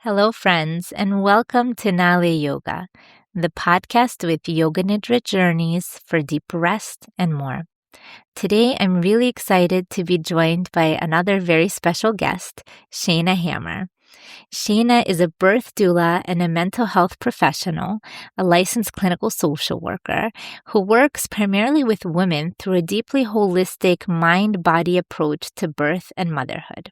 Hello, friends, and welcome to Nale Yoga, the podcast with Yoga Nidra journeys for deep rest and more. Today, I'm really excited to be joined by another very special guest, Shaina Hammer. Shaina is a birth doula and a mental health professional, a licensed clinical social worker who works primarily with women through a deeply holistic mind body approach to birth and motherhood.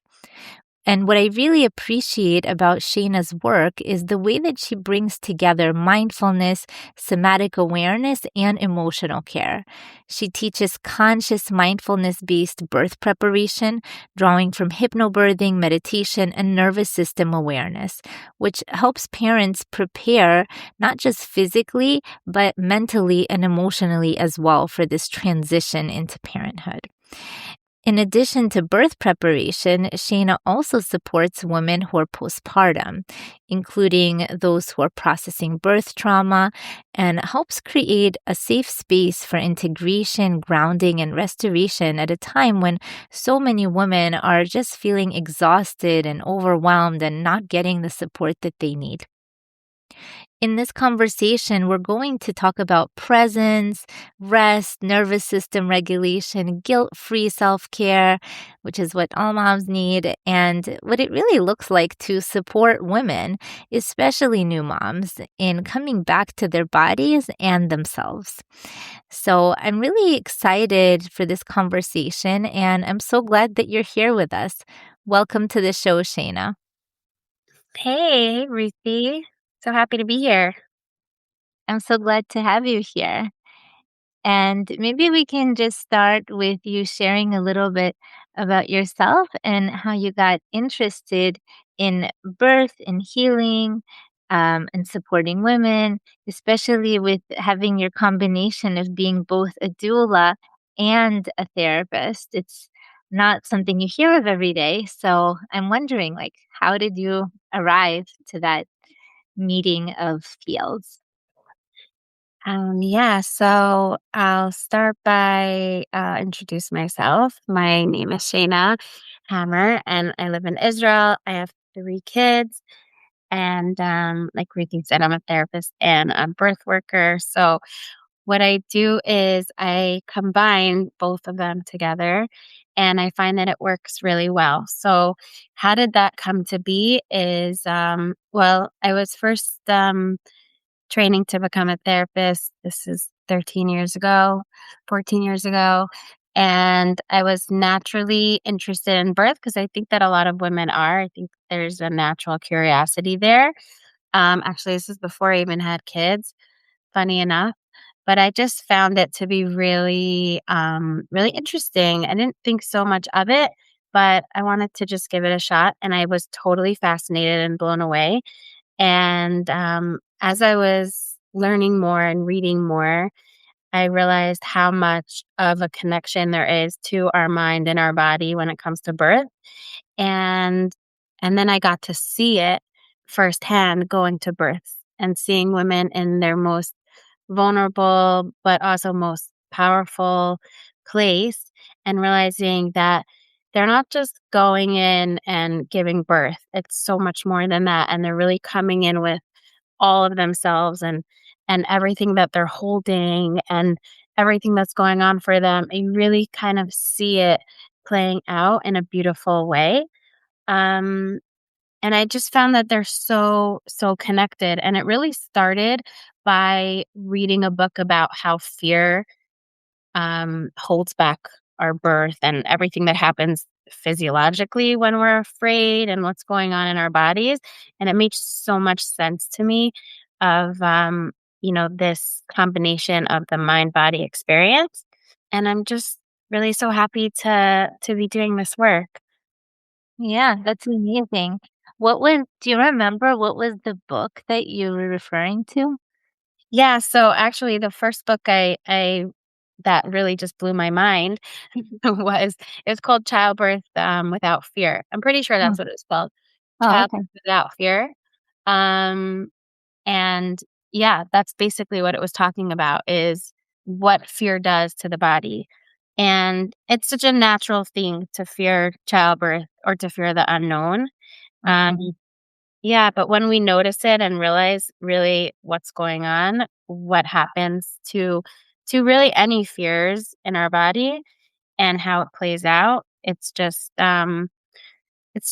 And what I really appreciate about Shaina's work is the way that she brings together mindfulness, somatic awareness, and emotional care. She teaches conscious mindfulness-based birth preparation, drawing from hypnobirthing, meditation, and nervous system awareness, which helps parents prepare not just physically, but mentally and emotionally as well for this transition into parenthood. In addition to birth preparation, Shaina also supports women who are postpartum, including those who are processing birth trauma, and helps create a safe space for integration, grounding, and restoration at a time when so many women are just feeling exhausted and overwhelmed and not getting the support that they need. In this conversation, we're going to talk about presence, rest, nervous system regulation, guilt free self care, which is what all moms need, and what it really looks like to support women, especially new moms, in coming back to their bodies and themselves. So I'm really excited for this conversation, and I'm so glad that you're here with us. Welcome to the show, Shaina. Hey, Ruthie. So happy to be here. I'm so glad to have you here. And maybe we can just start with you sharing a little bit about yourself and how you got interested in birth and healing, and supporting women, especially with having your combination of being both a doula and a therapist. It's not something you hear of every day. So I'm wondering, how did you arrive to that meeting of fields? So I'll start by introduce myself. My name is Shaina Hammer, and I live in Israel. I have three kids, and like Ruthie said, I'm a therapist and a birth worker. So what I do is I combine both of them together, and I find that it works really well. So how did that come to be? I was first training to become a therapist. This is 13 years ago, 14 years ago. And I was naturally interested in birth because I think that a lot of women are. I think there's a natural curiosity there. Actually, this is before I even had kids, funny enough. But I just found it to be really, really interesting. I didn't think so much of it, but I wanted to just give it a shot. And I was totally fascinated and blown away. And as I was learning more and reading more, I realized how much of a connection there is to our mind and our body when it comes to birth. And and then I got to see it firsthand going to births and seeing women in their most vulnerable but also most powerful place and realizing that they're not just going in and giving birth. It's so much more than that. And they're really coming in with all of themselves and everything that they're holding and everything that's going on for them. You really kind of see it playing out in a beautiful way. Um, and I just found that they're so connected. And it really started by reading a book about how fear holds back our birth and everything that happens physiologically when we're afraid and what's going on in our bodies. And it made so much sense to me of, this combination of the mind body experience. And I'm just really so happy to be doing this work. Yeah, that's amazing. Do you remember what was the book that you were referring to? Yeah, so actually the first book I that really just blew my mind was it's called Childbirth Without Fear. I'm pretty sure Oh, that's what it's called. oh, okay. Childbirth Without Fear. Um and yeah, that's basically what it was talking about is what fear does to the body. And it's such a natural thing to fear childbirth or to fear the unknown. Um Mhm. Yeah, but when we notice it and realize really what's going on, what happens to really any fears in our body and how it plays out, it's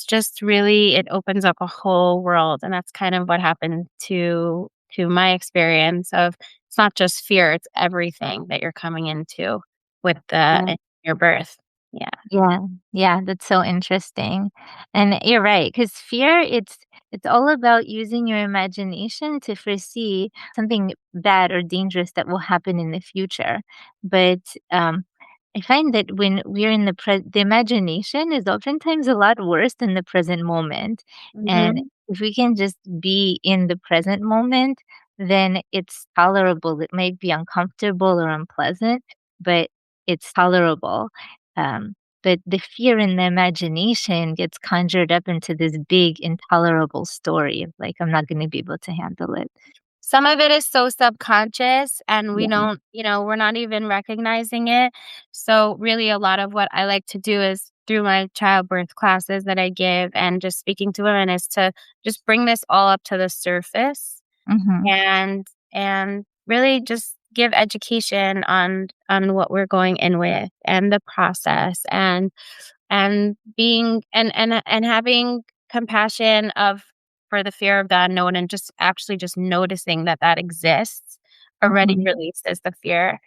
just really it opens up a whole world, and that's kind of what happened to my experience of it's not just fear, it's everything that you're coming into with the Yeah. in your birth. Yeah. Yeah, yeah, that's so interesting. And you're right, because fear, it's all about using your imagination to foresee something bad or dangerous that will happen in the future. But I find that when we're in the imagination is oftentimes a lot worse than the present moment. And Mhm. if we can just be in the present moment, then it's tolerable. It might be uncomfortable or unpleasant, but it's tolerable. Um, but the fear in the imagination gets conjured up into this big, intolerable story of like, I'm not going to be able to handle it. Some of it is so subconscious and we Yeah. don't, we're not even recognizing it. So really a lot of what I like to do is through my childbirth classes that I give and just speaking to women is to just bring this all up to the surface Hmm. and really just give education on what we're going in with and the process and being and having compassion of for the fear of the unknown and just actually just noticing that that exists already Hmm. releases the fear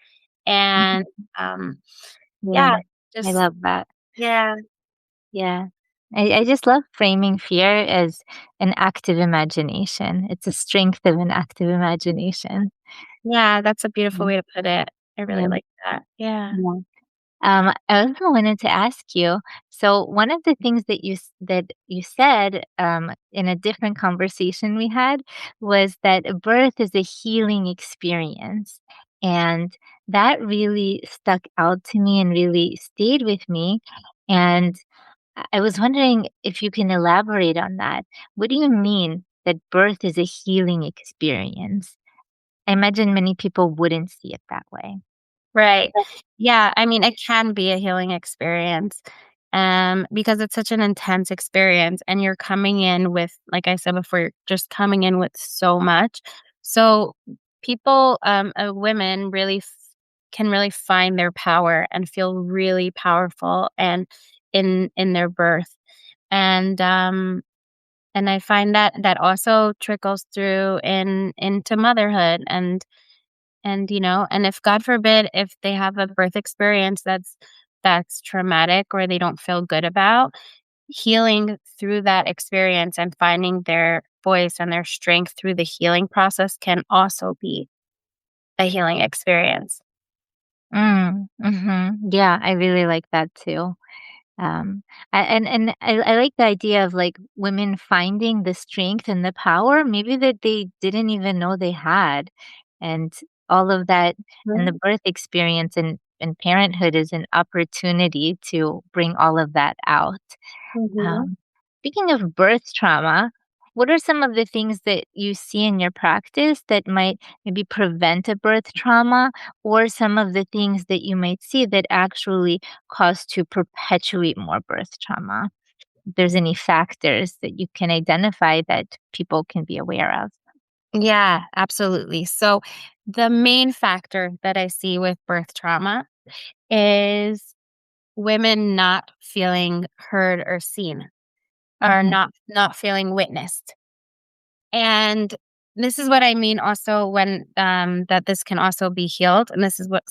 and Hmm. um Yeah, yeah I just love that. yeah Yeah. I just love framing fear as an active imagination. It's a strength of an active imagination. yeah that's a beautiful Yeah. way to put it. I really Yeah. like that. Yeah. Yeah. I also wanted to ask you, so one of the things that you said, in a different conversation we had was that birth is a healing experience, and that really stuck out to me and really stayed with me, and I was wondering if you can elaborate on that. What do you mean that birth is a healing experience? I imagine many people wouldn't see it that way. Right. Yeah, I mean, it can be a healing experience, because it's such an intense experience and you're coming in with, like I said before, you're just coming in with so much. So people, women really can really find their power and feel really powerful and in their birth. And and I find that that also trickles through into motherhood and if God forbid, if they have a birth experience that's traumatic or they don't feel good about, healing through that experience and finding their voice and their strength through the healing process can also be a healing experience. Yeah, I really like that too. Um, and I like the idea of like women finding the strength and the power maybe that they didn't even know they had, and all of that, and the Mhm, birth experience and parenthood is an opportunity to bring all of that out. mhm. Um, Speaking of birth trauma, what are some of the things that you see in your practice that might maybe prevent a birth trauma, or some of the things that you might see that actually cause to perpetuate more birth trauma? If there's any factors that you can identify that people can be aware of. Yeah, absolutely. So the main factor that I see with birth trauma is women not feeling heard or seen or Mhm, not feeling witnessed. And this is what I mean also when that this can also be healed. And this is what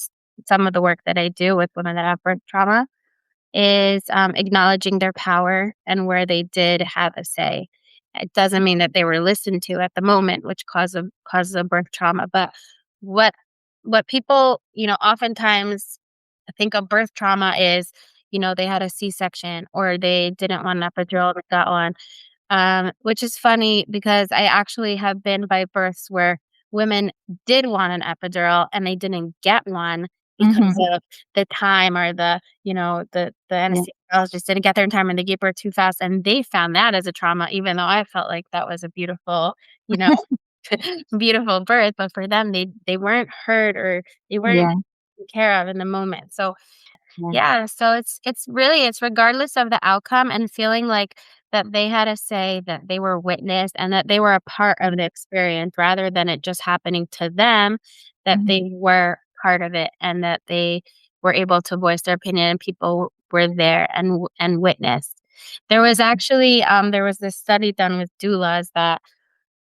some of the work that I do with women that have birth trauma is acknowledging their power and where they did have a say. It doesn't mean that they were listened to at the moment, which causes a birth trauma. But what what people, oftentimes think of birth trauma is, they had a C-section or they didn't want an epidural and got one, which is funny because I actually have been by births where women did want an epidural and they didn't get one because mhm, of the time or the yeah. anesthesiologist didn't get there in time and they gave birth too fast and they found that as a trauma, even though I felt like that was a beautiful, you know, beautiful birth, but for them they weren't heard or they weren't Yeah, taken care of in the moment. So yeah. yeah, so it's regardless of the outcome and feeling like that they had to say that they were witnessed and that they were a part of the experience rather than it just happening to them, that Mhm. they were part of it and that they were able to voice their opinion and people were there and witnessed. There was this study done with doulas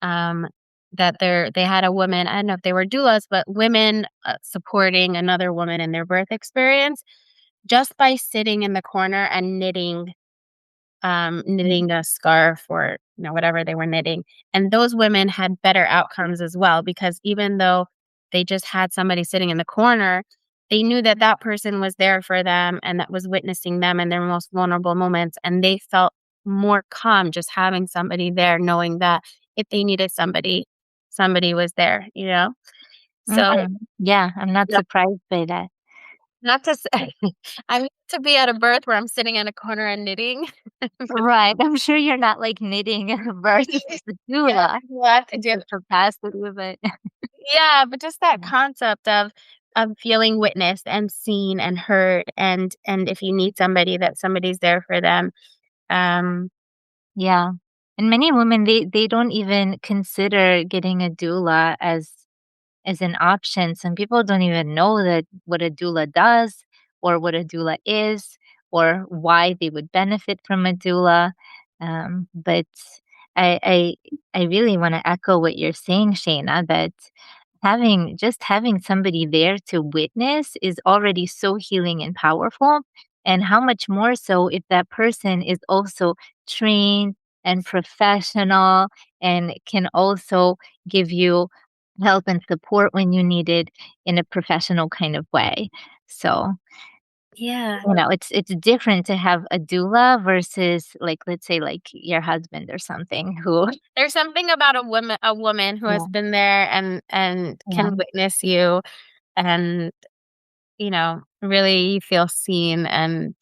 um, that they had a woman, I don't know if they were doulas, but women, supporting another woman in their birth experience just by sitting in the corner and knitting a scarf or, whatever they were knitting. And those women had better outcomes as well because even though they just had somebody sitting in the corner, they knew that that person was there for them and that was witnessing them in their most vulnerable moments. And they felt more calm just having somebody there, knowing that if they needed somebody, somebody was there. So, Mhm. Yeah, I'm not no, surprised by that. not to say, I mean, to be at a birth where I'm sitting in a corner and knitting. Right, I'm sure you're not, like, knitting versus the Yeah, doula. you have to It's do the capacity of it. Yeah, but just that Yeah. concept of feeling witnessed and seen and heard and if you need somebody that somebody's there for them. Um, Yeah, and many women, they don't even consider getting a doula as an option. Some people don't even know that what a doula does or what a doula is or why they would benefit from a doula. But I I really want to echo what you're saying, Shayna, that having somebody there to witness is already so healing and powerful. And how much more so if that person is also trained and professional and can also give you help and support when you need it in a professional kind of way. So, yeah. it's different to have a doula versus, like, let's say, like, your husband or something who There's something about a woman who has Yeah, been there and yeah, can witness you and, really feel seen and,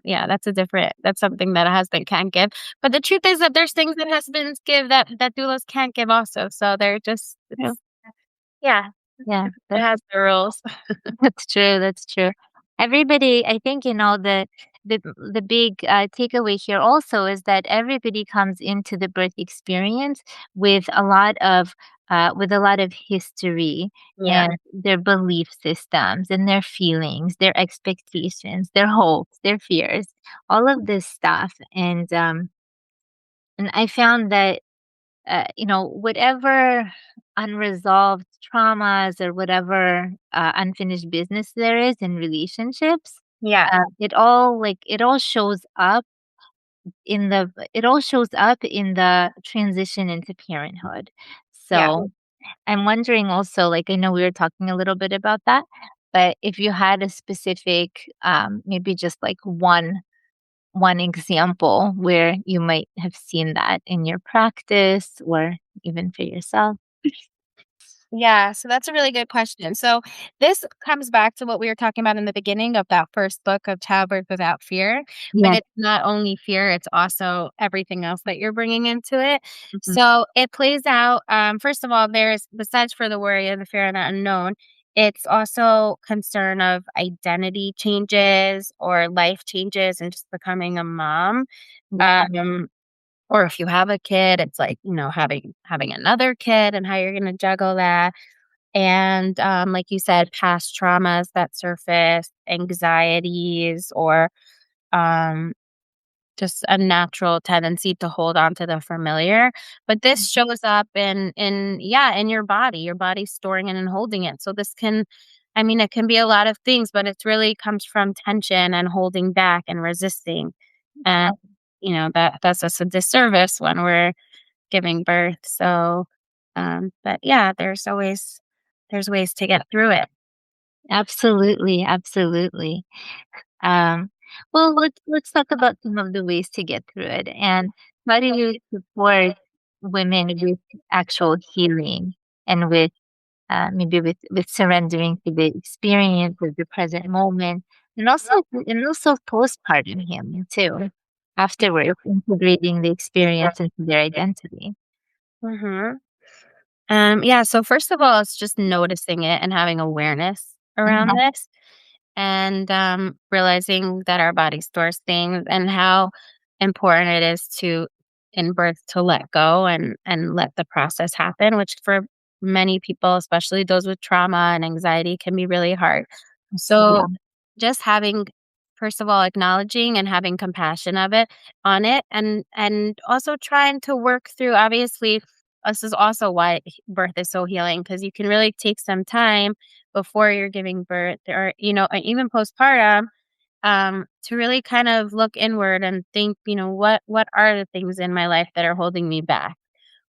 yeah, that's something that a husband can't give. But the truth is that there's things that husbands give that doulas can't give also. So they're just true. yeah, Yeah, it has the rules. that's true, that's true. Everybody, I think, the the big, takeaway here also is that everybody comes into the birth experience with a lot of history Yeah. and their belief systems and their feelings, their expectations, their hopes, their fears, all of this stuff, and I found that whatever unresolved traumas or whatever unfinished business there is in relationships, Yeah. it all shows up in the transition into parenthood. Yeah. So I'm wondering also, like, I know we were talking a little bit about that, but if you had a specific, maybe just like one example where you might have seen that in your practice or even for yourself. Yeah, so that's a really good question. So this comes back to what we were talking about in the beginning of that first book of Childbirth Without Fear, but Yeah. it's not only fear, it's also everything else that you're bringing into it. Mhm. So it plays out, first of all, there's besides for the worry of the fear and the unknown, it's also concern of identity changes or life changes and just becoming a mom. Yeah. Um, or if you have a kid, it's like, having another kid and how you're gonna juggle that. And, like you said, past traumas that surface, anxieties, or um, just a natural tendency to hold on to the familiar. But this shows up in your body. Your body's storing it and holding it. So I mean, it can be a lot of things, but it really comes from tension and holding back and resisting. And that does us a disservice when we're giving birth. So, but yeah, there's ways to get through it. Absolutely, absolutely. Um, well, let's talk about some of the ways to get through it, and how do you support women with actual healing and with maybe with surrendering to the experience of the present moment, and also postpartum healing too. Afterwards, integrating the experience into their identity. hmm yeah. So first of all, it's just noticing it and having awareness around Mhm. this, and realizing that our body stores things and how. important it is to in birth to let go and let the process happen, which for many people, especially those with trauma and anxiety, can be really hard. So Yeah. just having first of all acknowledging and having compassion of it on it and also trying to work through obviously this is also why birth is so healing because you can really take some time before you're giving birth or even postpartum to really kind of look inward and think, what are the things in my life that are holding me back?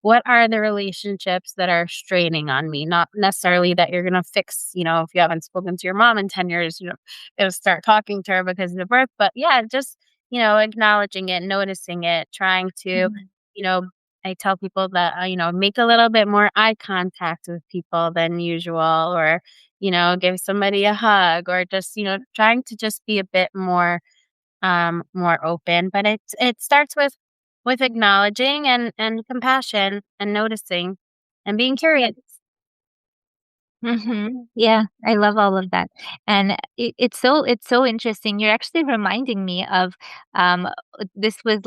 What are the relationships that are straining on me? Not necessarily that you're gonna fix, if you haven't spoken to your mom in 10 years, you'll start talking to her because of the birth. But yeah, just, acknowledging it, noticing it, trying to, Mhm. you know, I tell people that, make a little bit more eye contact with people than usual, or, give somebody a hug, or just, trying to just be a bit more open. But it starts with acknowledging and compassion and noticing and being curious. Yeah, I love all of that, and it's so interesting. You're actually reminding me of this was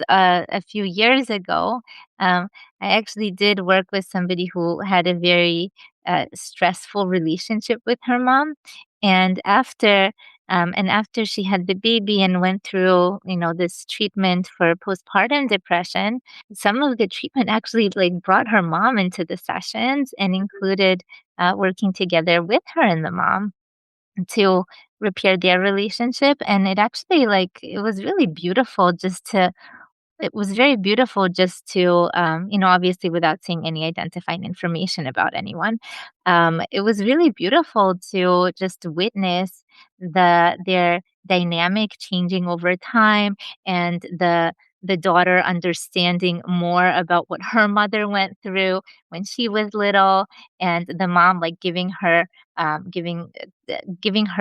a few years ago. I actually did work with somebody who had a very stressful relationship with her mom, and after she had the baby and went through this treatment for postpartum depression, some of the treatment actually like brought her mom into the sessions and included working together with her and the mom to repair their relationship. And it actually it was really beautiful just to it was very beautiful just to, obviously without saying any identifying information about anyone. It was really beautiful to just witness their dynamic changing over time, and the daughter understanding more about what her mother went through when she was little, and the mom like giving her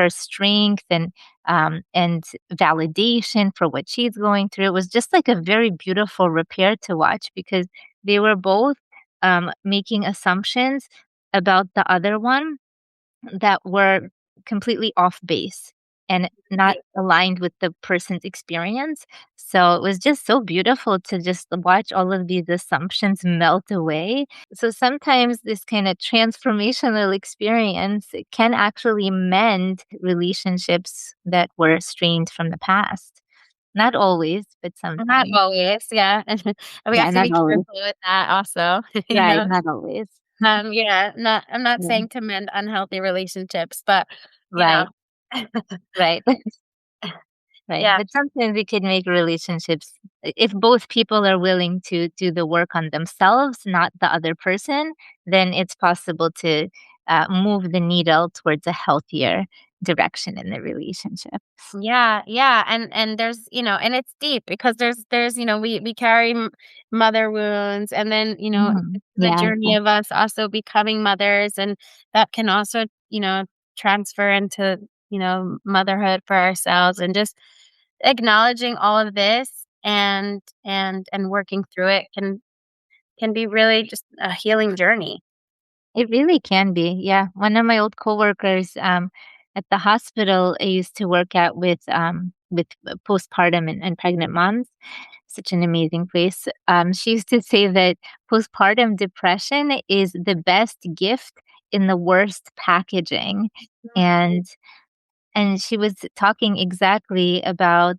strength and validation for what she's going through. It was just like a very beautiful repair to watch because they were both making assumptions about the other one that were completely off base and not Right. aligned with the person's experience. So it was just so beautiful to just watch all of these assumptions melt away. So sometimes this kind of transformational experience can actually mend relationships that were strained from the past. Not always, but Not sometimes. always, yeah. And we Yeah, have to not be always. careful with that also, Right, not always. Yeah, I'm not Yeah, saying to mend unhealthy relationships, but you know. right, right. Right, Yeah. but sometimes it can make relationships if both people are willing to do the work on themselves, not the other person, then it's possible to, move the needle towards a healthier direction in the relationship. Yeah, yeah, and there's, and it's deep because there's, we carry mother wounds, and then, Mhm. the Yeah, journey of us also becoming mothers, and that can also, transfer into, motherhood for ourselves, and just acknowledging all of this and working through it can be really just a healing journey. it really can be, yeah. One of my old coworkers, at the hospital I used to work at with postpartum and pregnant moms, such an amazing place. She used to say that postpartum depression is the best gift in the worst packaging. And she was talking exactly about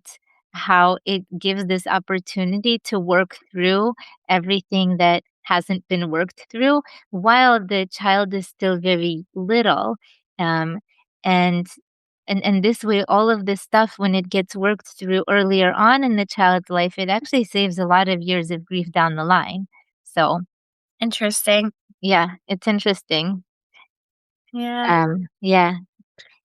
how it gives this opportunity to work through everything that hasn't been worked through while the child is still very little. Um, and and this way, all of this stuff, when it gets worked through earlier on in the child's life, it actually saves a lot of years of grief down the line. So, Interesting. yeah, it's interesting. Yeah. Yeah,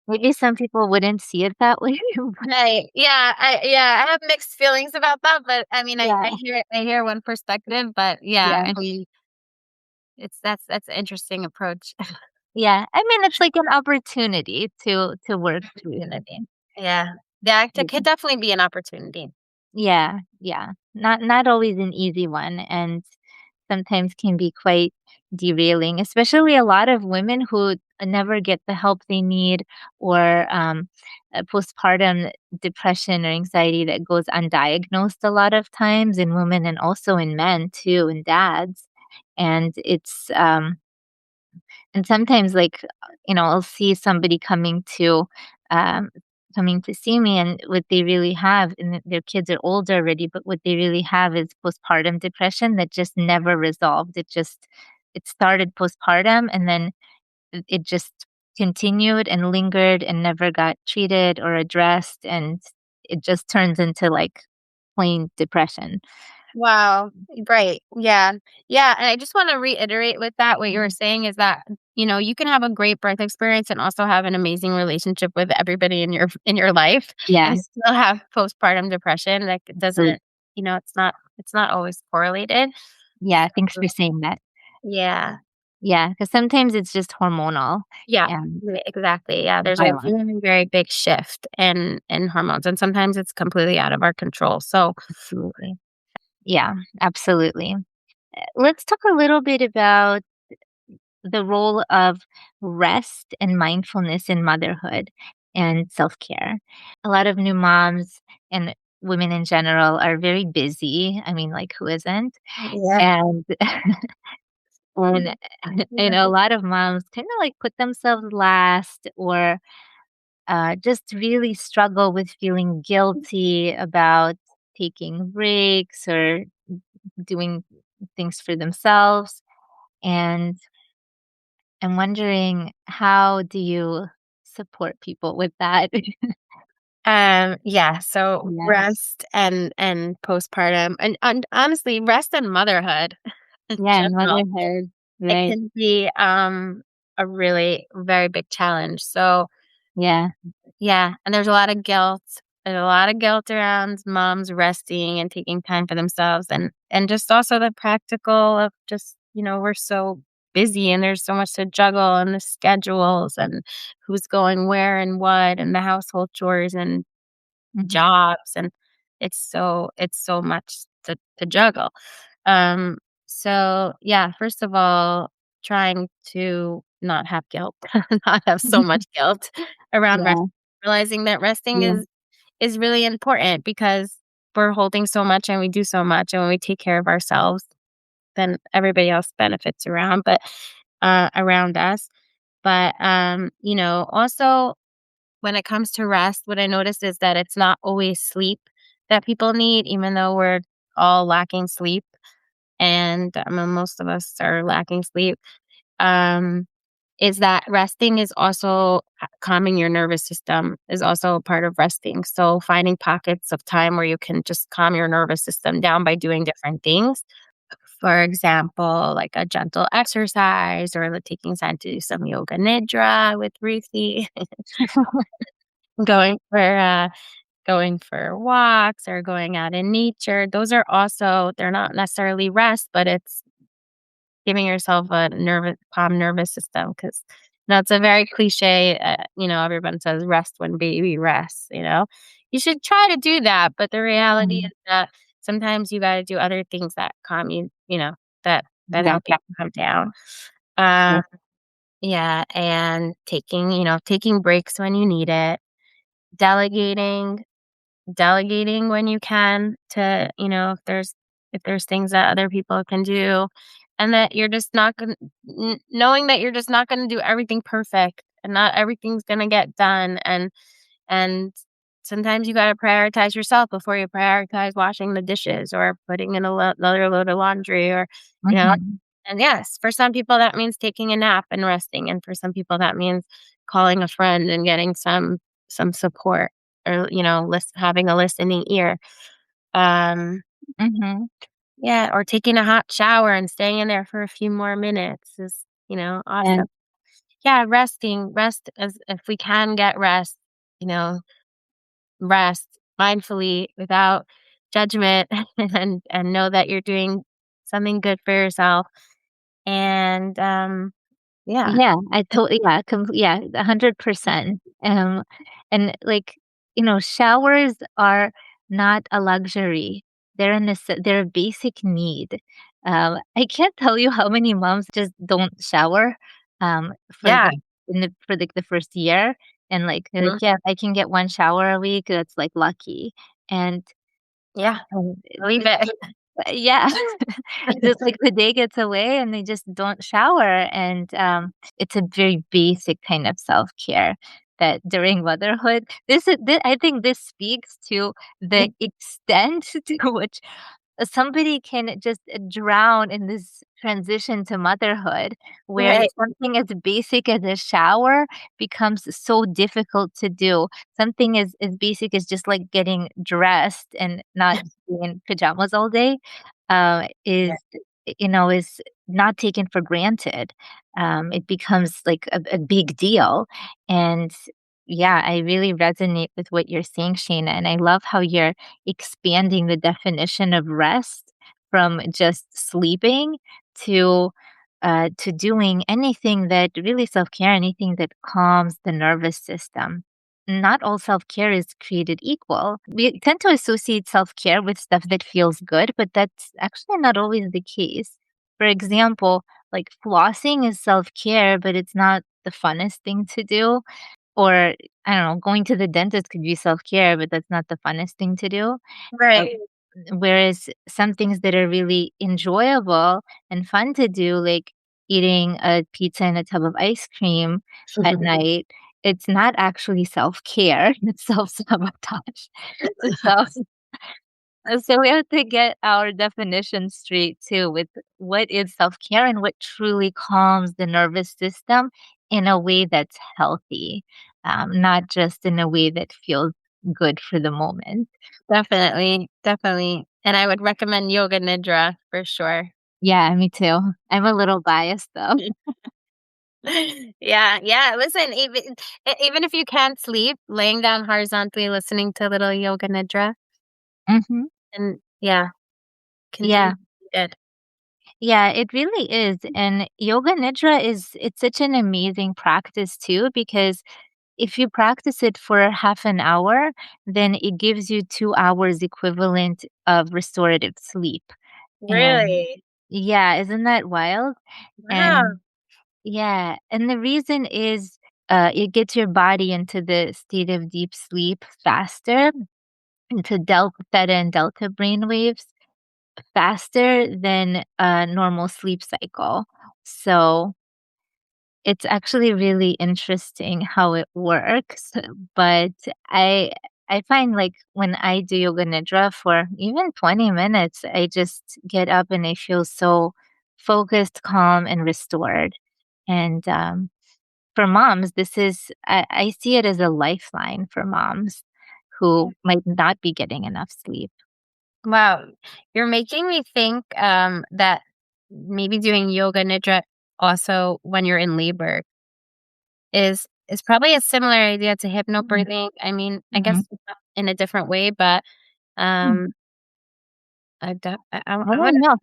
maybe some people wouldn't see it that way. But Right. I have mixed feelings about that, but I mean, I yeah, hear one perspective, but yeah, yeah. I mean, that's an interesting approach. Yeah, I mean, it's like an opportunity to work through Opportunity. Yeah. Yeah, it could things. definitely be an opportunity. Yeah, yeah. Not always an easy one, and sometimes can be quite derailing, especially a lot of women who never get the help they need, or postpartum depression or anxiety that goes undiagnosed a lot of times in women and also in men too, and dads. And and sometimes, like, I'll see somebody um, coming to see me, and what they really have, and their kids are older already, but what they really have is postpartum depression that just never resolved. It started postpartum, and then it just continued and lingered and never got treated or addressed, and it just turns into, like, plain depression. Wow. Right. Yeah. Yeah. And I just want to reiterate with that what you were Mhm. saying is that, you can have a great birth experience and also have an amazing relationship with everybody in your life Yeah, and still have postpartum depression. Like it so doesn't, it's not always correlated. yeah, thanks So, for saying that. yeah. Yeah, because sometimes it's just hormonal Yeah. and Exactly. Yeah. There's a violent. very, very big shift in hormones. And sometimes it's completely out of our control. So Absolutely. Yeah, absolutely. Let's talk a little bit about the role of rest and mindfulness in motherhood and self-care. A lot of new moms and women in general are very busy. I mean, like, who isn't? yeah. And and a lot of moms kinda, like, put themselves last, or just really struggle with feeling guilty about taking breaks or doing things for themselves. And I'm wondering, how do you support people with that? Yeah, so Yeah. rest and postpartum and honestly, rest and motherhood in Yeah, and general, motherhood, it right. can be, a really very big challenge. So, Yeah. yeah, and there's a lot of guilt. There's a lot of guilt around moms resting and taking time for themselves and just also the practical of just, we're so busy and there's so much to juggle and the schedules and who's going where and what and the household chores and Mhm. jobs and it's so much to juggle. Um, so yeah, first of all, trying to not have guilt, not have so much guilt around rest, Yeah, realizing that resting yeah. is really important because we're holding so much and we do so much and when we take care of ourselves, then everybody else benefits around us. But also when it comes to rest, what I noticed is that it's not always sleep that people need, even though we're all lacking sleep, and most of us are lacking sleep. Um, is that resting is also calming your nervous system is also a part of resting. So finding pockets of time where you can just calm your nervous system down by doing different things. For example, like a gentle exercise or like taking time to do some yoga nidra with Ruthie, going for going for walks or going out in nature. Those are also they're not necessarily rest, but it's giving yourself a calm nervous system because it's a very cliche. Everyone says rest when baby rests. You should try to do that, but the reality Mhm. is that sometimes you got to do other things that calm you. That help you Exactly. calm down. Yeah. Um, yeah, and taking breaks when you need it, delegating delegating when you can to, if there's things that other people can do and that you're just not going knowing that you're just not going to do everything perfect and not everything's going to get done and sometimes you got to prioritize yourself before you prioritize washing the dishes or putting in another load of laundry or you know Mhm. and yes, for some people that means taking a nap and resting, and for some people that means calling a friend and getting some support or having a listening ear. Um, Mhm. yeah, or taking a hot shower and staying in there for a few more minutes is awesome. And Yeah, rest as if we can get rest, you know, rest mindfully without judgment and know that you're doing something good for yourself and yeah. yeah, I totally, yeah, 100%. And, like, showers are not a luxury. They're a basic need. I can't tell you how many moms just don't shower, for Yeah. the in the for, like, the first year. And like they're Mhm. like, "Yeah, if I can get 1 shower a week, that's, like, lucky." And, Yeah, believe it's it. yeah. Just like the day gets away and they just don't shower, and, it's a very basic kind of self-care that during motherhood I think this speaks to the extent to which somebody can just drown in this transition to motherhood where Right, something as basic as a shower becomes so difficult to do. Something as basic as just like getting dressed and not being in pajamas all day right. is not taken for granted. It becomes like a big deal. And yeah, I really resonate with what you're saying, Shayna. And I love how you're expanding the definition of rest from just sleeping to doing anything that really self-care, anything that calms the nervous system. Not all self-care is created equal. We tend to associate self-care with stuff that feels good, but that's actually not always the case. For example, like flossing is self-care, but it's not the funnest thing to do. Or I don't know, going to the dentist could be self-care, but that's not the funnest thing to do. Uh, Right. Whereas some things that are really enjoyable and fun to do, like eating a pizza and a tub of ice cream at night, it's not actually self-care, it's self-sabotage. So so we have to get our definition straight too with what is self-care and what truly calms the nervous system in a way that's healthy, not just in a way that feels good for the moment. Definitely, definitely. And I would recommend Yoga Nidra for sure. Yeah, me too. I'm a little biased though. Yeah, yeah. Listen, even if you can't sleep, laying down horizontally, listening to a little Yoga Nidra, Mhm. and yeah, can do Yeah. good. Yeah, it really is. And yoga nidra it's such an amazing practice too because if you practice it for half an hour, then it gives you 2 hours equivalent of restorative sleep. And Really? yeah, isn't that wild? Wow. And yeah, and the reason is it gets your body into the state of deep sleep faster, into theta and delta brain waves faster than a normal sleep cycle. So it's actually really interesting how it works, but I I find like when I do yoga nidra for even 20 minutes, I just get up and I feel so focused, calm, and restored. And for moms, I see it as a lifeline for moms who might not be getting enough sleep. Wow. You're making me think that maybe doing Yoga Nidra also when you're in labor is probably a similar idea to hypnobirthing. I mean, I guess in a different way, but Mhm. um I I would don't know.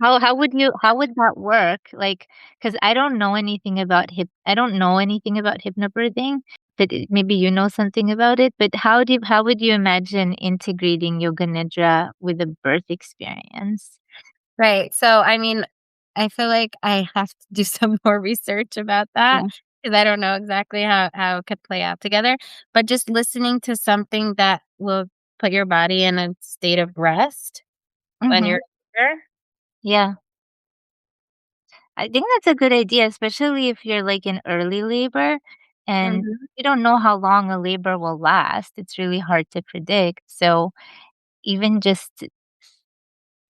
How would that work? Like, because I don't know anything about hypnobirthing, but maybe you know something about it, but how would you imagine integrating yoga nidra with a birth experience? right. So I mean, I feel like I have to do some more research about that Yeah. because I don't know exactly how it could play out together. But just listening to something that will put your body in a state of rest when Mhm. you're there. Yeah. I think that's a good idea, especially if you're, like, in early labor and Mhm. you don't know how long a labor will last. It's really hard to predict. So, even just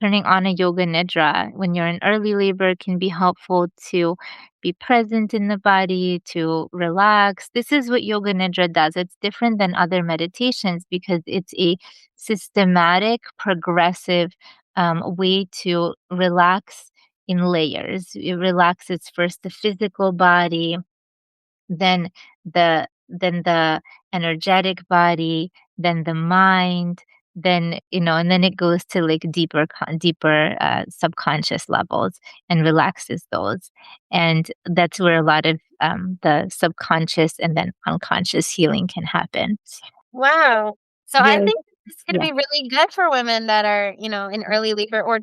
turning on a yoga nidra when you're in early labor can be helpful to be present in the body, to relax. This is what yoga nidra does. It's different than other meditations because it's a systematic, progressive way to relax in layers. It relaxes first the physical body, then the energetic body, then the mind, then, and then it goes to, like, deeper, subconscious levels and relaxes those, and that's where a lot of, the subconscious and then unconscious healing can happen. Wow. So I Really think this could yeah. be really good for women that are, in early labor or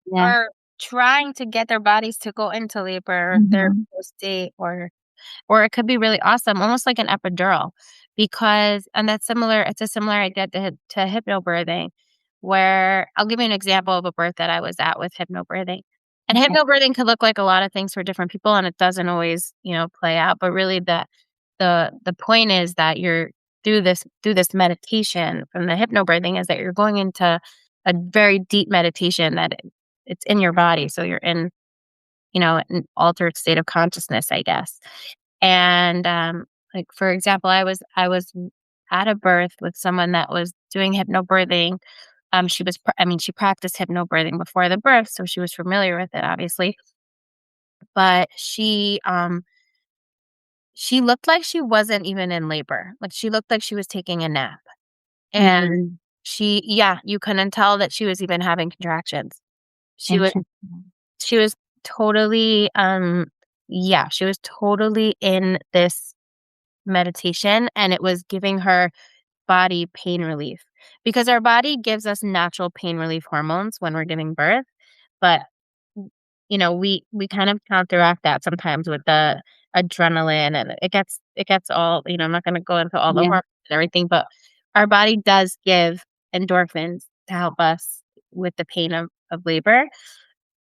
Yeah. are trying to get their bodies to go into labor or their Mhm. state or it could be really awesome, almost like an epidural. because and that's similar it's a similar idea to hypnobirthing, where I'll give you an example of a birth that I was at with hypnobirthing. And Okay. hypnobirthing could look like a lot of things for different people, and it doesn't always, play out, but really the point is that you're through this meditation from the hypnobirthing is that you're going into a very deep meditation that it's in your body. So you're in, an altered state of consciousness, I guess. And, like, for example, I was at a birth with someone that was doing hypnobirthing. She practiced hypnobirthing before the birth, so she was familiar with it, obviously. But she looked like she wasn't even in labor. Like, she looked like she was taking a nap. And Mm, yeah, you couldn't tell that she was even having contractions. She was interesting. she was totally, yeah, she was totally in this meditation, and it was giving her body pain relief, because our body gives us natural pain relief hormones when we're giving birth, but we kind of counteract that sometimes with the adrenaline, and it gets all, I'm not going to go into all the Yeah. hormones and everything, but our body does give endorphins to help us with the pain of labor.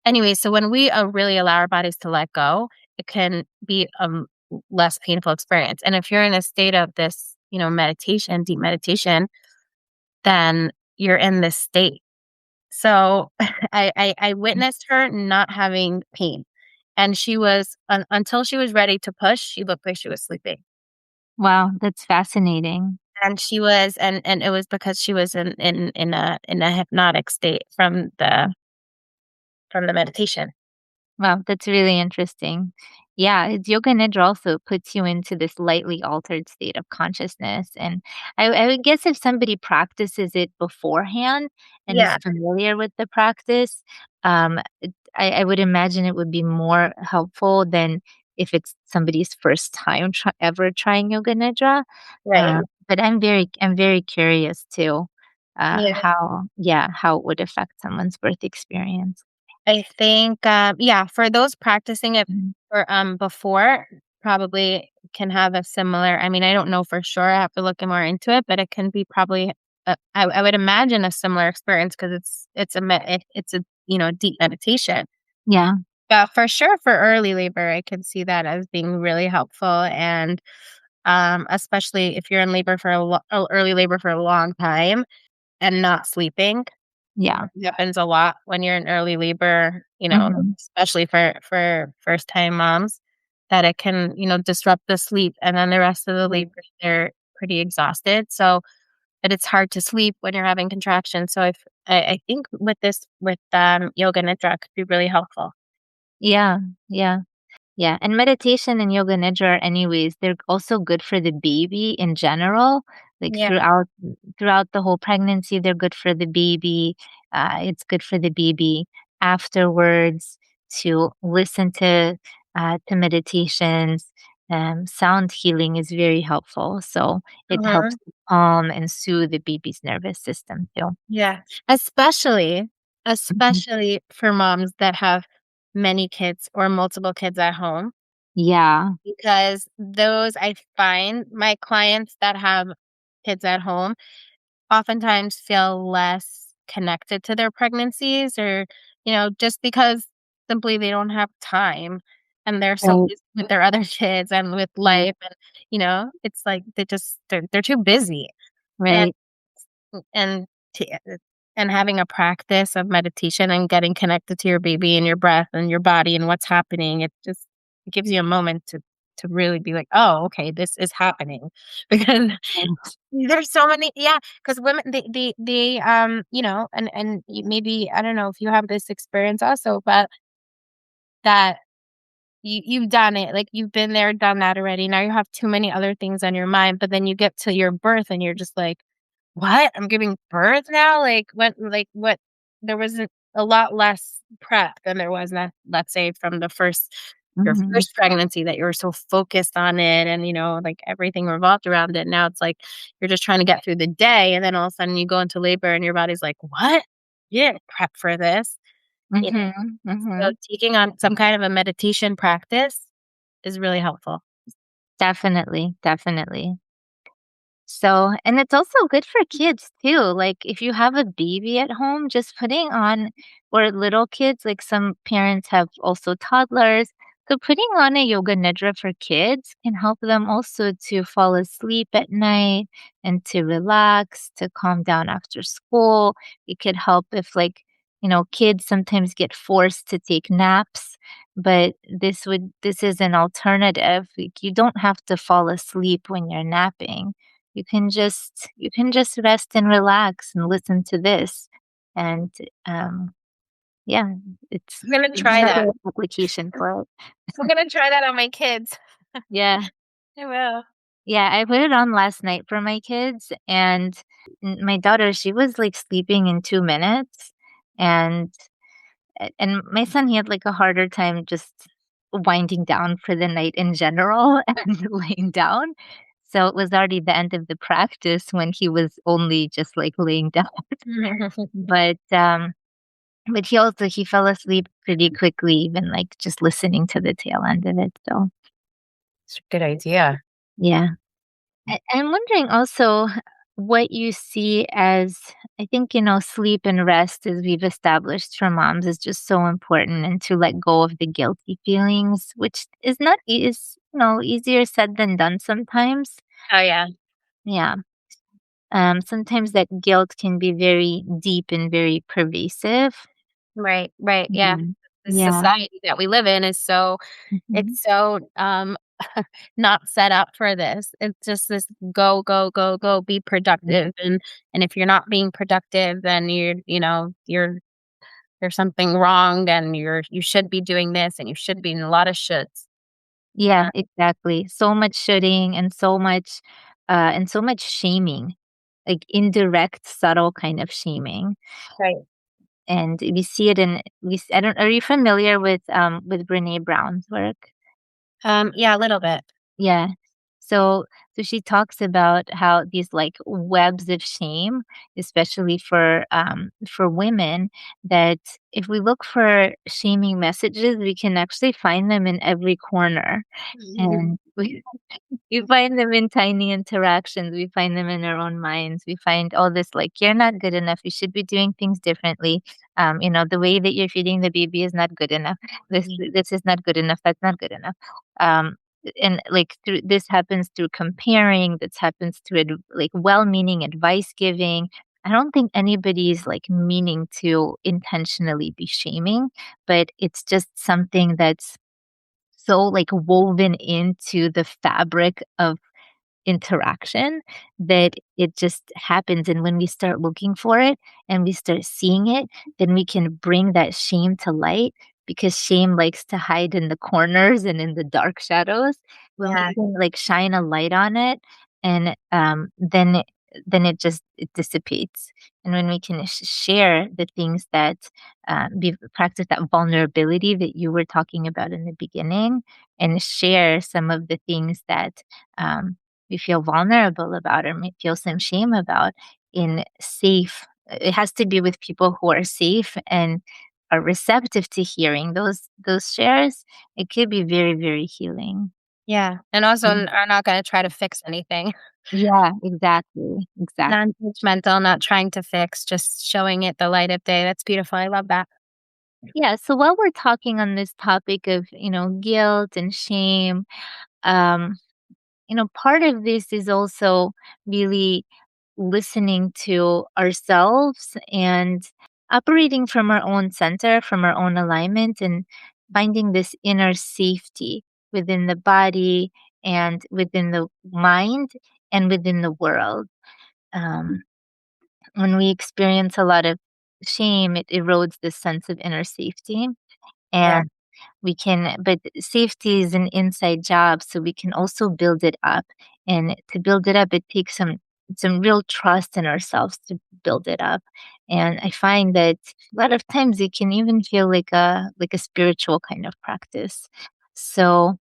Anyway, so when we really allow our bodies to let go, it can be a less painful experience. And if you're in a state of this, meditation, deep meditation, then you're in this state. So I witnessed her not having pain, and she was until she was ready to push. She looked like she was sleeping, Wow, that's fascinating. and she was, and it was because she was in a hypnotic state from the meditation. Wow, that's really interesting. Yeah, it's yoga nidra also puts you into this lightly altered state of consciousness. And I would guess if somebody practices it beforehand and is Yeah, familiar with the practice, I would imagine it would be more helpful than if it's somebody's first time ever trying yoga nidra. right. But I'm very curious too, Yeah. how it would affect someone's birth experience. I think, yeah, for those practicing it Mhm. for, before, probably can have a similar, I mean, I don't know for sure, I have to look more into it, but it can be probably, I would imagine a similar experience, because it's a, deep meditation. Yeah, But for sure, for early labor, I could see that as being really helpful, and, especially if you're in labor for early labor for a long time and not sleeping. yeah. It happens a lot when you're in early labor, Mhm, especially for first-time moms, that it can, disrupt the sleep, and then the rest of the right. labor, they're pretty exhausted, so that it's hard to sleep when you're having contractions, so if I think with yoga nidra could be really helpful. Yeah, yeah. Yeah, and meditation and yoga nidra anyways, they're also good for the baby in general. Like Yeah. throughout the whole pregnancy, they're good for the baby. It's good for the baby afterwards to listen to meditations. Sound healing is very helpful, so it helps Mhm. to calm and soothe the baby's nervous system too. Yeah. Especially Mhm. especially for moms that have many kids or multiple kids at home. Yeah, Because those I find my clients that have kids at home oftentimes feel less connected to their pregnancies, or, just because simply they don't have time, and they're so right, busy with their other kids and with right, life, and, it's like they're too busy. And right. and t and having a practice of meditation and getting connected to your baby and your breath and your body and what's happening, it gives you a moment to really be like, "Oh, okay, this is happening." Because Right. there's so many, yeah, because women, and maybe, I don't know if you have this experience also, but that you've done it, like, you've been there, done that already, now you have too many other things on your mind, but then you get to your birth and you're just like, "What? I'm giving birth now?" What there wasn't a lot less prep than there was, let's say, from your Mhm, first pregnancy, that you were so focused on it, and, like, everything revolved around it. Now it's like you're just trying to get through the day, and then all of a sudden you go into labor and your body's like, "What? You didn't prep for this." You know? mhm, So mhm. taking on some kind of a meditation practice is really helpful. Definitely, definitely. So, and it's also good for kids too. Like if you have a baby at home, just putting on, or little kids, like some parents have also toddlers. So putting on a yoga nidra for kids can help them also to fall asleep at night and to relax, to calm down after school. It could help if kids sometimes get forced to take naps, but this is an alternative. Like you don't have to fall asleep when you're napping. You can just rest and relax and listen to this. And, um, yeah, I'm gonna it's try that. another application for it. I'm gonna try that on my kids. Yeah. I will. Yeah, I put it on last night for my kids, and my daughter, she was, like, sleeping in 2 minutes, and and my son, he had, like, a harder time just winding down for the night in general and laying down. So it was already the end of the practice when he was only just, like, laying down. But, he fell asleep pretty quickly even, like, just listening to the tail end of it, so, It's a good idea. yeah. I'm wondering also what you see as I think, sleep and rest, as we've established for moms, is just so important, and to let go of the guilty feelings, which is not easier said than done sometimes. Oh, yeah. Yeah. Sometimes that guilt can be very deep and very pervasive. Right, right, yeah. Mhm. The Yeah. society that we live in is so Mhm. it's so, not set up for this. It's just this go, go, go, go, be productive, and if you're not being productive, then there's something wrong, and you should be doing this, and you should be in a lot of shoulds. Yeah, exactly. So much shoulding and so much shaming, like indirect, subtle kind of shaming. Right. And we see it in we s I don't are you familiar with Brené Brown's work? Yeah, a little bit. Yeah. So so she talks about how these, like, webs of shame, especially for women, that if we look for shaming messages, we can actually find them in every corner. And we you find them in tiny interactions. We find them in our own minds. We find all this like, you're not good enough. You should be doing things differently. The way that you're feeding the baby is not good enough. This is not good enough. That's not good enough. Um, and like this happens through comparing. This happens through like well-meaning advice giving. I don't think anybody's like meaning to intentionally be shaming, but it's just something that's so like woven into the fabric of interaction that it just happens. And when we start looking for it and we start seeing it, then we can bring that shame to light, because shame likes to hide in the corners and in the dark shadows. When we Yeah, can like shine a light on it, and then it dissipates. And when we can share the things that we practice that vulnerability that you were talking about in the beginning, and share some of the things that we feel vulnerable about or may feel some shame about in safe it has to be with people who are safe and are receptive to hearing those shares. It could be very, very healing. yeah, and also Mm. are not gonna try to fix anything. Yeah, exactly, exactly. Non-judgmental, not trying to fix, just showing it the light of day. That's beautiful, I love that. Yeah, so while we're talking on this topic of, guilt and shame, um, part of this is also really listening to ourselves and operating from our own center, from our own alignment, and finding this inner safety within the body and within the mind and within the world. Um, when we experience a lot of shame, it erodes this sense of inner safety. Yeah, And but safety is an inside job, so we can also build it up. And to build it up, it takes some real trust in ourselves to build it up. And I find that a lot of times it can even feel like a spiritual kind of practice. So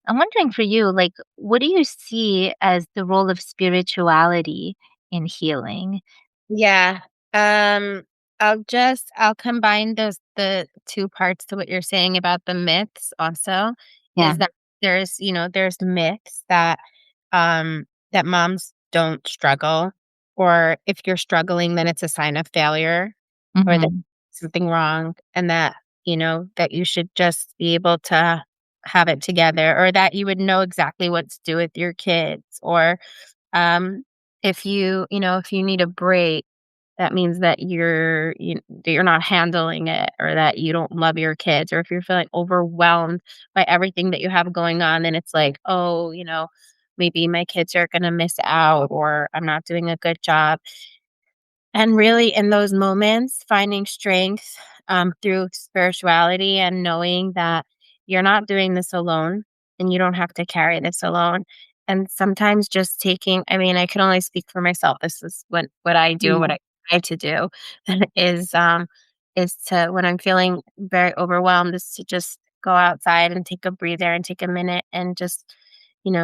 I'm wondering for you, like, what do you see as the role of spirituality in healing? yeah. I'll combine the 2 parts to what you're saying about the myths also, Yeah. is that there's myths that moms don't struggle, or if you're struggling, then it's a sign of failure or that Mhm. something wrong and that, that you should just be able to have it together or that you would know exactly what to do with your kids or if if you need a break, that means that you're not handling it or that you don't love your kids, or if you're feeling overwhelmed by everything that you have going on, then it's like, "Oh, maybe my kids are gonna miss out or I'm not doing a good job." And really in those moments, finding strength, through spirituality and knowing that you're not doing this alone and you don't have to carry this alone. And sometimes just taking, I mean, I can only speak for myself. This is what I do, what Yeah. I try to do is to when I'm feeling very overwhelmed, is to just go outside and take a breather and take a minute and just,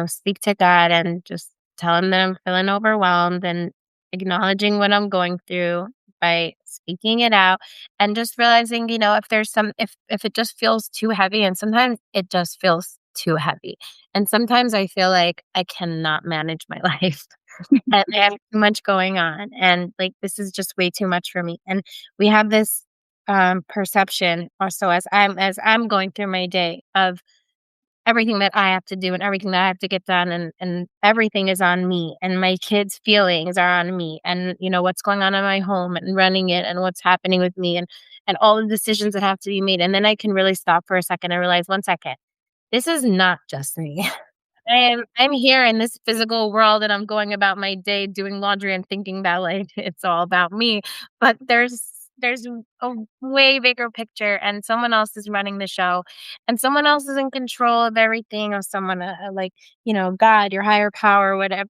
speak to God and just tell him that I'm feeling overwhelmed and acknowledging what I'm going through by speaking it out and just realizing, if there's if it just feels too heavy, and sometimes it just feels too heavy. And sometimes I feel like I cannot manage my life and I have too much going on and like this is just way too much for me. And we have this perception also as I'm going through my day of everything that I have to do and everything that I have to get done and everything is on me and my kids' feelings are on me and what's going on in my home and running it and what's happening with me and all the decisions that have to be made. And then I can really stop for a second and realize, one second, this is not just me. I'm here in this physical world and I'm going about my day doing laundry and thinking that like it's all about me. But there's a way bigger picture and someone else is running the show and someone else is in control of everything or someone like, God, your higher power, whatever,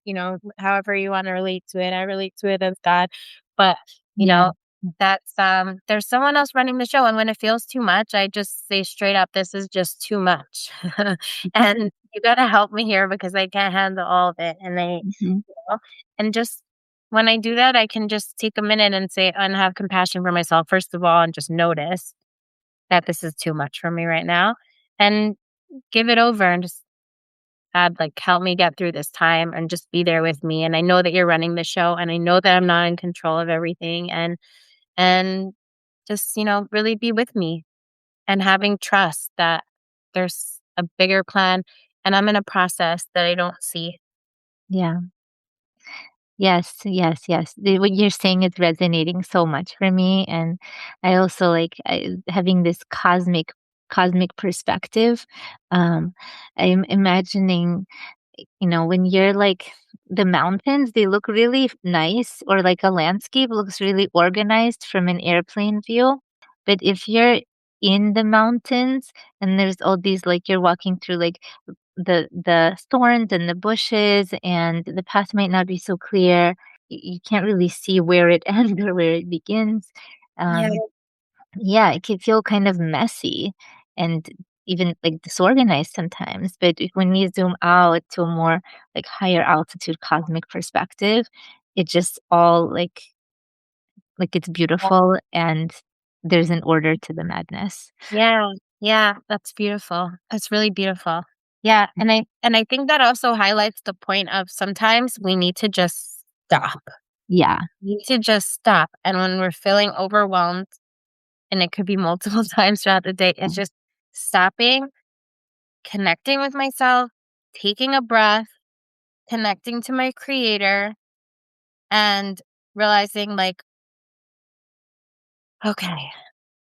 however you want to relate to it. I relate to it as God. But, you Yeah. know, that's there's someone else running the show and when it feels too much, I just say straight up, this is just too much. And you gotta help me here because I can't handle all of it, and Mhm. know, and just when I do that, I can just take a minute and say and have compassion for myself, first of all, and just notice that this is too much for me right now, and give it over and just God, like, help me get through this time and just be there with me, and I know that you're running the show, and I know that I'm not in control of everything, and just, really be with me and having trust that there's a bigger plan and I'm in a process that I don't see. Yeah. Yes, yes, yes. What you're saying is resonating so much for me, and I also like having this cosmic perspective. Um, I'm imagining, when you're like the mountains, they look really nice, or like a landscape looks really organized from an airplane view. But if you're in the mountains and there's all these like you're walking through like the thorns and the bushes and the path might not be so clear. You can't really see where it ends or where it begins. Yeah. Um, yeah, it can feel kind of messy and even like disorganized sometimes. But when you zoom out to a more like higher altitude cosmic perspective, it just all like it's beautiful and there's an order to the madness. Yeah, yeah, that's beautiful. That's really beautiful. Yeah, and I think that also highlights the point of sometimes we need to just stop. Yeah. We need to just stop. And when we're feeling overwhelmed, and it could be multiple times throughout the day, it's just stopping, connecting with myself, taking a breath, connecting to my creator, and realizing like, okay,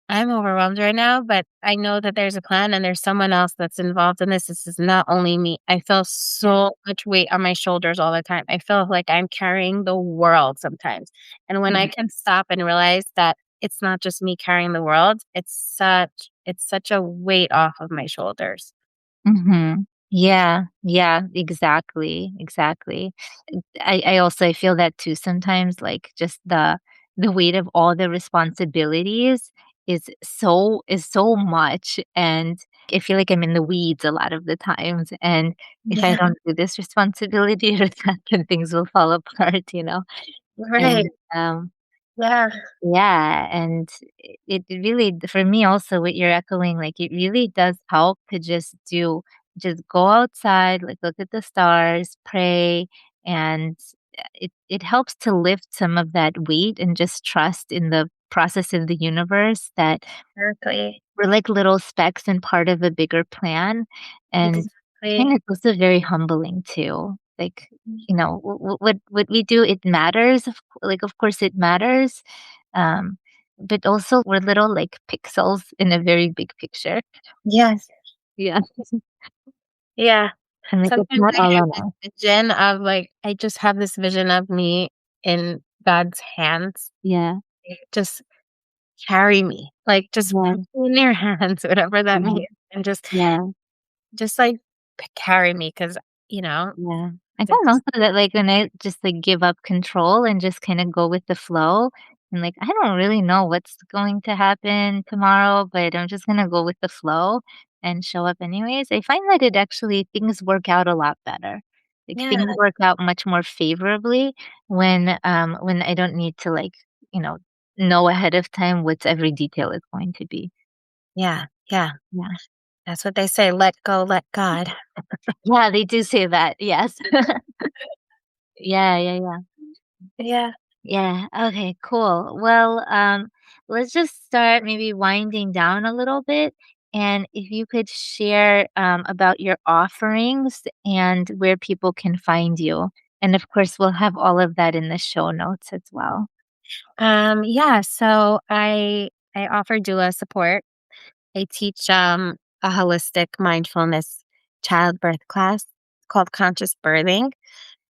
I'm overwhelmed right now, but I know that there's a plan and there's someone else that's involved in this. This is not only me. I feel so much weight on my shoulders all the time. I feel like I'm carrying the world sometimes. And when I can stop and realize that it's not just me carrying the world, it's such a weight off of my shoulders. Mhm. Yeah, yeah, exactly, exactly. I also I feel that too sometimes, like, just the weight of all the responsibilities is so much, and I feel like I'm in the weeds a lot of the times, and if I Yeah, don't do this responsibility or that, then things will fall apart, you know? right. And, Yeah. yeah, and it really for me also what you're echoing, like, it really does help to just go outside, like, look at the stars, pray, and it helps to lift some of that weight and just trust in the process of the universe that Exactly. we're like little specks and part of a bigger plan, and Exactly. kind of also very humbling too. Like, what we do, it matters. Of course, it matters, um, but also we're little like pixels in a very big picture. Yes. Yeah, Yeah. and like it's Sometimes not I all have on this us. vision of like I just have this vision of me in God's hands. Yeah, Like, just carry me. Like just yeah, put me in your hands, whatever that yeah, means. And yeah. just like carry me because you know, Yeah. I find it's also that, like, when I just, like, give up control and just kinda go with the flow, and, like, I don't really know what's going to happen tomorrow, but I'm just gonna go with the flow and show up anyways. I find that it actually things work out a lot better. Like, yeah, things work out much more favorably when I don't need to, like, you know ahead of time what every detail is going to be. yeah, yeah. Yeah. That's what they say, let go, let God. Yeah, they do say that, yes. Yeah, yeah, yeah. Yeah. Yeah. Okay, cool. Well, let's just start maybe winding down a little bit. And if you could share about your offerings and where people can find you. And of course, we'll have all of that in the show notes as well. Yeah, so I offer doula support. I teach a holistic mindfulness childbirth class called conscious birthing.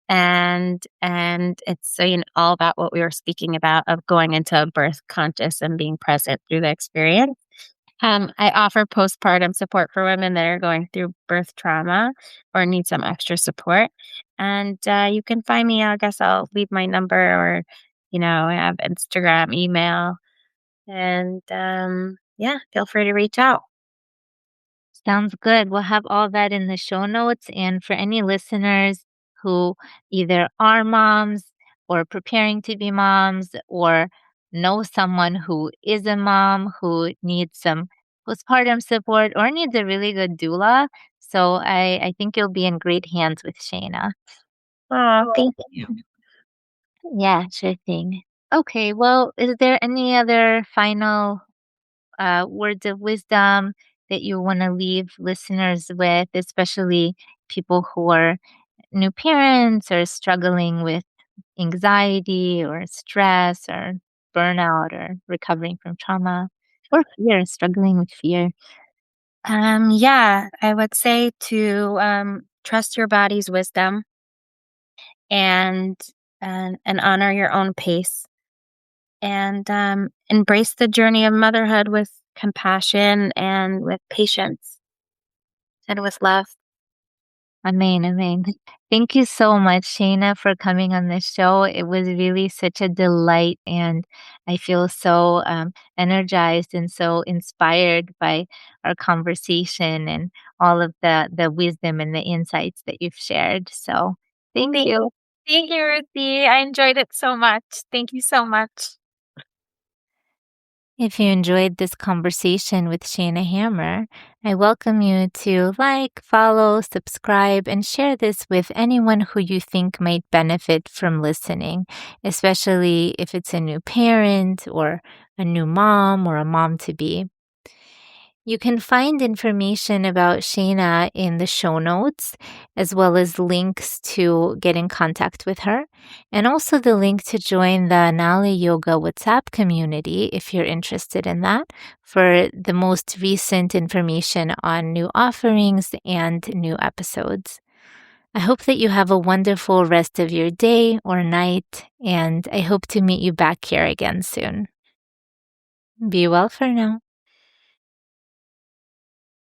And it's so, all about what we were speaking about of going into a birth conscious and being present through the experience. I offer postpartum support for women that are going through birth trauma or need some extra support. And you can find me. I guess I'll leave my number, or I have Instagram, email, and yeah, feel free to reach out. Sounds good. We'll have all that in the show notes. And for any listeners who either are moms or preparing to be moms or know someone who is a mom who needs some postpartum support or needs a really good doula. So I think you'll be in great hands with Shayna. Oh, thank you. Yeah, sure thing. Okay, well, is there any other final words of wisdom that you want to leave listeners with, especially people who are new parents or struggling with anxiety or stress or burnout or recovering from trauma or fear, struggling with fear? Yeah, I would say to trust your body's wisdom and and honor your own pace, and embrace the journey of motherhood with compassion and with patience and with love. Amen, amen. Thank you so much, Shayna, for coming on this show. It was really such a delight, and I feel so energized and so inspired by our conversation and all of the wisdom and the insights that you've shared. So, thank Thank you. thank you, Ruthie. I enjoyed it so much. Thank you so much. If you enjoyed this conversation with Shayna Hammer, I welcome you to like, follow, subscribe, and share this with anyone who you think might benefit from listening, especially if it's a new parent or a new mom or a mom to be. You can find information about Shayna in the show notes, as well as links to get in contact with her, and also the link to join the Nali Yoga WhatsApp community if you're interested in that for the most recent information on new offerings and new episodes. I hope that you have a wonderful rest of your day or night, and I hope to meet you back here again soon. Be well for now.